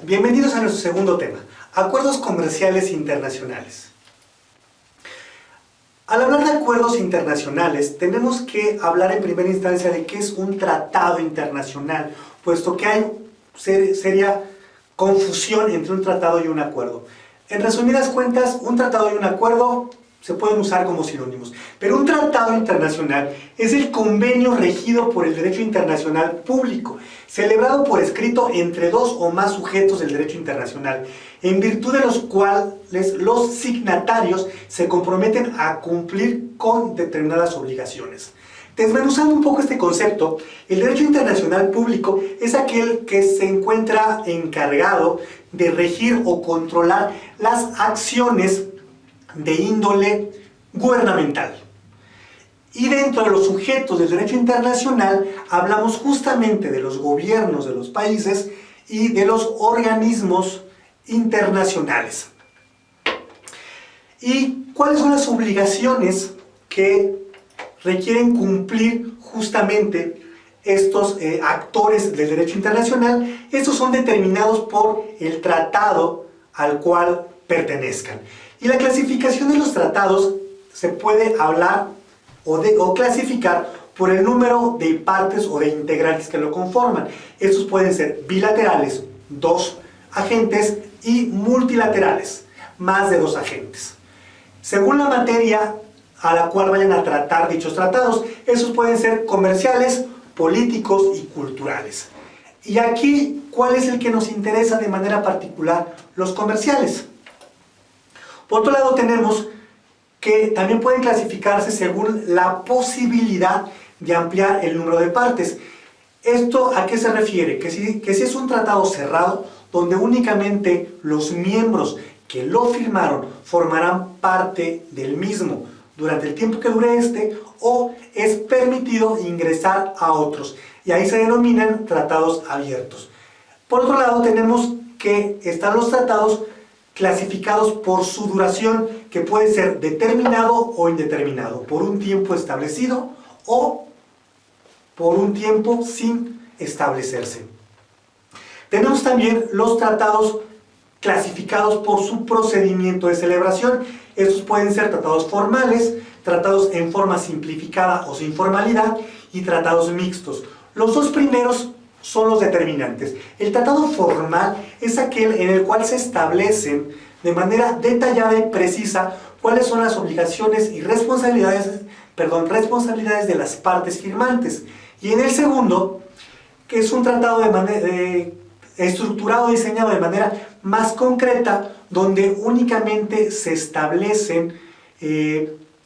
Bienvenidos a nuestro segundo tema, acuerdos comerciales internacionales. Al hablar de acuerdos internacionales, tenemos que hablar en primera instancia de qué es un tratado internacional, puesto que hay seria confusión entre un tratado y un acuerdo. En resumidas cuentas, un tratado y un acuerdo se pueden usar como sinónimos, pero un tratado internacional es el convenio regido por el derecho internacional público, celebrado por escrito entre dos o más sujetos del derecho internacional, en virtud de los cuales los signatarios se comprometen a cumplir con determinadas obligaciones. Desmenuzando un poco este concepto, el derecho internacional público es aquel que se encuentra encargado de regir o controlar las acciones de índole gubernamental. Y dentro de los sujetos del derecho internacional hablamos justamente de los gobiernos de los países y de los organismos internacionales. ¿Y cuáles son las obligaciones que requieren cumplir justamente estos actores del derecho internacional? Estos son determinados por el tratado al cual pertenezcan. Y la clasificación de los tratados se puede hablar o clasificar por el número de partes o de integrantes que lo conforman. Estos pueden ser bilaterales, 2 agentes, y multilaterales, más de 2 agentes. Según la materia a la cual vayan a tratar dichos tratados, esos pueden ser comerciales, políticos y culturales. Y aquí, ¿cuál es el que nos interesa de manera particular? Los comerciales. Por otro lado, tenemos que también pueden clasificarse según la posibilidad de ampliar el número de partes. ¿Esto a qué se refiere? Que si es un tratado cerrado, donde únicamente los miembros que lo firmaron formarán parte del mismo durante el tiempo que dure este, o es permitido ingresar a otros, y ahí se denominan tratados abiertos. Por otro lado, tenemos que están los tratados clasificados por su duración, que puede ser determinado o indeterminado, por un tiempo establecido o por un tiempo sin establecerse. Tenemos también los tratados clasificados por su procedimiento de celebración. Estos pueden ser tratados formales, tratados en forma simplificada o sin formalidad, y tratados mixtos. Los dos primeros son los determinantes. El tratado formal es aquel en el cual se establecen de manera detallada y precisa cuáles son las obligaciones y responsabilidades de las partes firmantes. Y en el segundo, que es un tratado estructurado, diseñado de manera más concreta, donde únicamente se establecen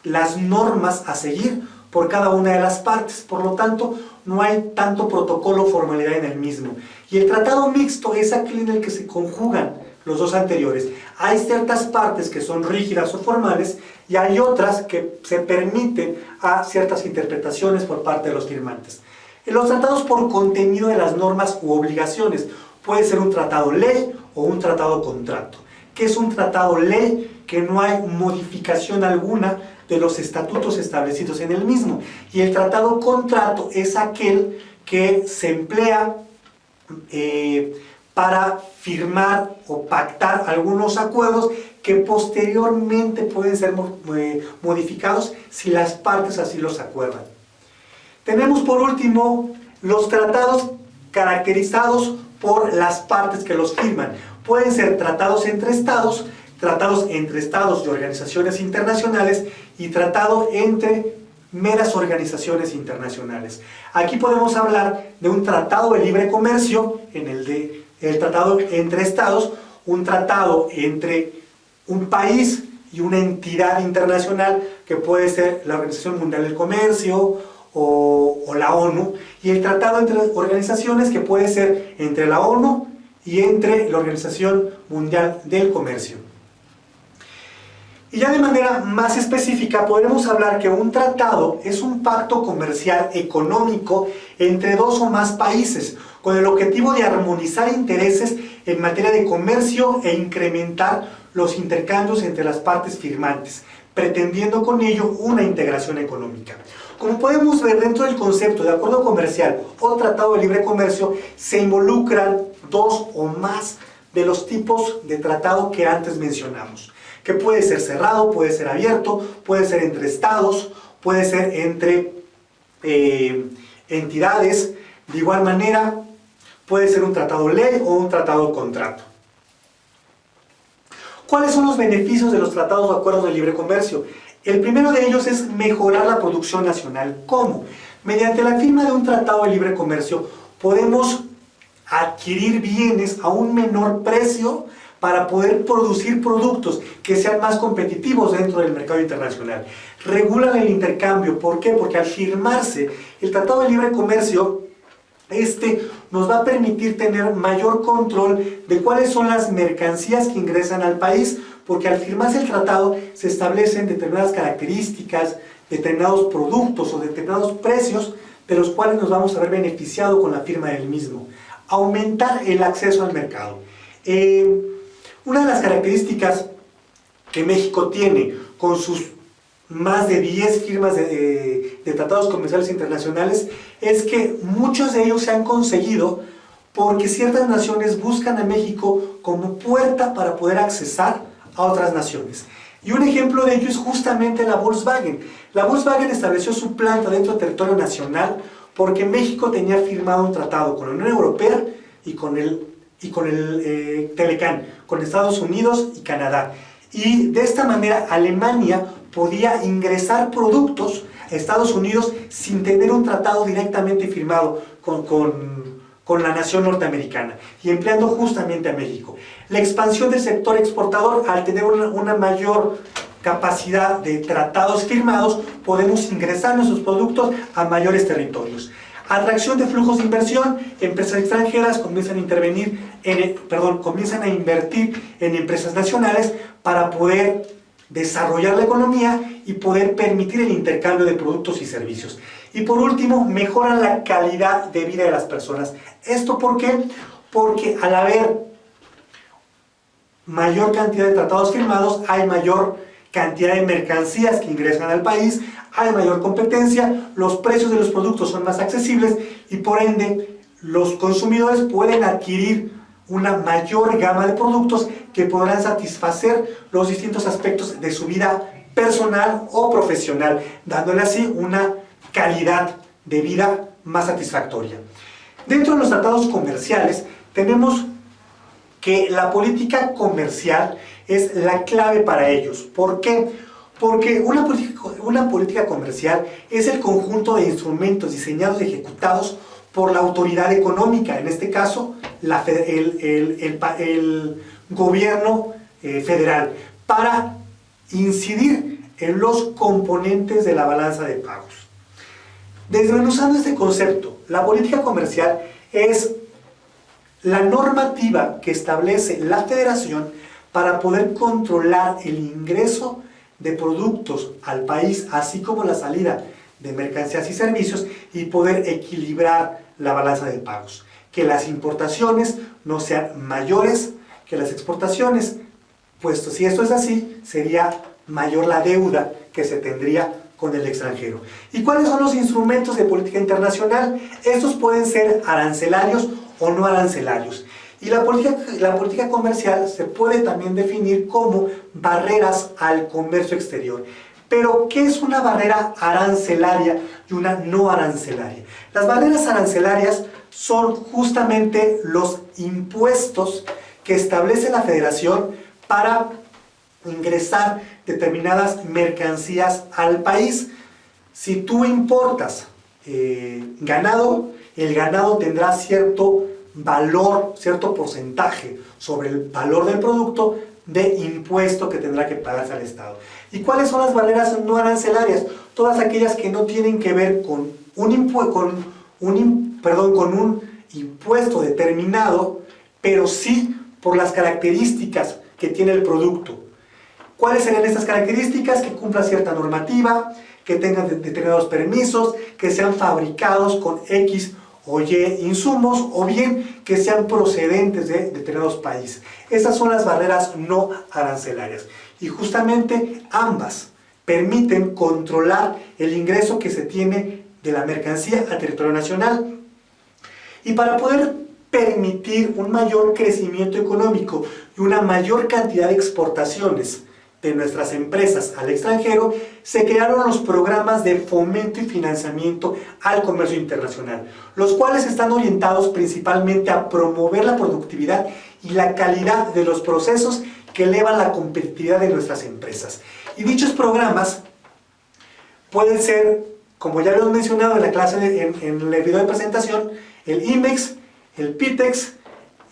las normas a seguir por cada una de las partes. Por lo tanto, no hay tanto protocolo o formalidad en el mismo. Y el tratado mixto es aquel en el que se conjugan los dos anteriores. Hay ciertas partes que son rígidas o formales, y hay otras que se permiten a ciertas interpretaciones por parte de los firmantes. En los tratados por contenido de las normas u obligaciones, puede ser un tratado ley o un tratado contrato. ¿Qué es un tratado ley? Que no hay modificación alguna de los estatutos establecidos en el mismo. Y el tratado contrato es aquel que se emplea para firmar o pactar algunos acuerdos que posteriormente pueden ser modificados si las partes así los acuerdan. Tenemos por último los tratados caracterizados por las partes que los firman. Pueden ser tratados entre estados y organizaciones internacionales, y tratado entre meras organizaciones internacionales. Aquí podemos hablar de un tratado de libre comercio, el tratado entre estados, un tratado entre un país y una entidad internacional, que puede ser la Organización Mundial del Comercio o la ONU, y el tratado entre organizaciones, que puede ser entre la ONU y entre la Organización Mundial del Comercio. Y ya de manera más específica podremos hablar que un tratado es un pacto comercial económico entre dos o más países, con el objetivo de armonizar intereses en materia de comercio e incrementar los intercambios entre las partes firmantes, pretendiendo con ello una integración económica. Como podemos ver, dentro del concepto de acuerdo comercial o tratado de libre comercio se involucran dos o más de los tipos de tratado que antes mencionamos, que puede ser cerrado, puede ser abierto, puede ser entre estados, puede ser entre entidades, de igual manera puede ser un tratado ley o un tratado contrato. ¿Cuáles son los beneficios de los tratados o acuerdos de libre comercio? El primero de ellos es mejorar la producción nacional. ¿Cómo? Mediante la firma de un tratado de libre comercio podemos adquirir bienes a un menor precio para poder producir productos que sean más competitivos dentro del mercado internacional. Regulan el intercambio. ¿Por qué? Porque al firmarse el Tratado de Libre Comercio, nos va a permitir tener mayor control de cuáles son las mercancías que ingresan al país, porque al firmarse el tratado se establecen determinadas características, determinados productos o determinados precios de los cuales nos vamos a ver beneficiado con la firma del mismo. Aumentar el acceso al mercado. Una de las características que México tiene con sus más de 10 firmas de tratados comerciales internacionales es que muchos de ellos se han conseguido porque ciertas naciones buscan a México como puerta para poder accesar a otras naciones. Y un ejemplo de ello es justamente la Volkswagen. La Volkswagen estableció su planta dentro del territorio nacional porque México tenía firmado un tratado con la Unión Europea y con el Telecán, con Estados Unidos y Canadá. Y de esta manera Alemania podía ingresar productos a Estados Unidos sin tener un tratado directamente firmado con la nación norteamericana y empleando justamente a México. La expansión del sector exportador, al tener una mayor capacidad de tratados firmados, podemos ingresar nuestros productos a mayores territorios. Atracción de flujos de inversión, empresas extranjeras comienzan a invertir en empresas nacionales para poder desarrollar la economía y poder permitir el intercambio de productos y servicios. Y por último, mejoran la calidad de vida de las personas. ¿Esto por qué? Porque al haber mayor cantidad de tratados firmados, hay mayor cantidad de mercancías que ingresan al país, hay mayor competencia, los precios de los productos son más accesibles y por ende los consumidores pueden adquirir una mayor gama de productos que podrán satisfacer los distintos aspectos de su vida personal o profesional, dándole así una calidad de vida más satisfactoria. Dentro de los tratados comerciales tenemos que la política comercial es la clave para ellos. ¿Por qué? Porque una política comercial es el conjunto de instrumentos diseñados y ejecutados por la autoridad económica, en este caso el gobierno federal, para incidir en los componentes de la balanza de pagos. Desmenuzando este concepto, la política comercial es la normativa que establece la federación para poder controlar el ingreso de productos al país, así como la salida de mercancías y servicios, y poder equilibrar la balanza de pagos. Que las importaciones no sean mayores que las exportaciones, puesto si esto es así, sería mayor la deuda que se tendría con el extranjero. ¿Y cuáles son los instrumentos de política internacional? Estos pueden ser arancelarios o no arancelarios. Y la política comercial se puede también definir como barreras al comercio exterior. Pero, ¿qué es una barrera arancelaria y una no arancelaria? Las barreras arancelarias son justamente los impuestos que establece la Federación para ingresar determinadas mercancías al país. Si tú importas ganado, el ganado tendrá cierto valor, cierto porcentaje sobre el valor del producto de impuesto que tendrá que pagarse al Estado. ¿Y cuáles son las barreras no arancelarias? Todas aquellas que no tienen que ver con un impuesto determinado, pero sí por las características que tiene el producto. ¿Cuáles serían estas características? Que cumpla cierta normativa, que tengan determinados permisos, que sean fabricados con X o Y insumos, o bien que sean procedentes de determinados países. Esas son las barreras no arancelarias. Y justamente ambas permiten controlar el ingreso que se tiene de la mercancía a territorio nacional. Y para poder permitir un mayor crecimiento económico y una mayor cantidad de exportaciones de nuestras empresas al extranjero, se crearon los programas de fomento y financiamiento al comercio internacional, los cuales están orientados principalmente a promover la productividad y la calidad de los procesos que elevan la competitividad de nuestras empresas. Y dichos programas pueden ser, como ya lo hemos mencionado en la clase, en el video de presentación, el IMEX, el PITEX,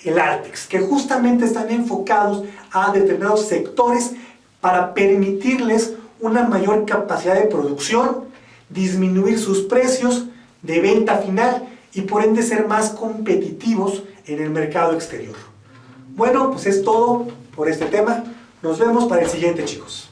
el ARTEX, que justamente están enfocados a determinados sectores para permitirles una mayor capacidad de producción, disminuir sus precios de venta final y por ende ser más competitivos en el mercado exterior. Bueno, pues es todo por este tema. Nos vemos para el siguiente, chicos.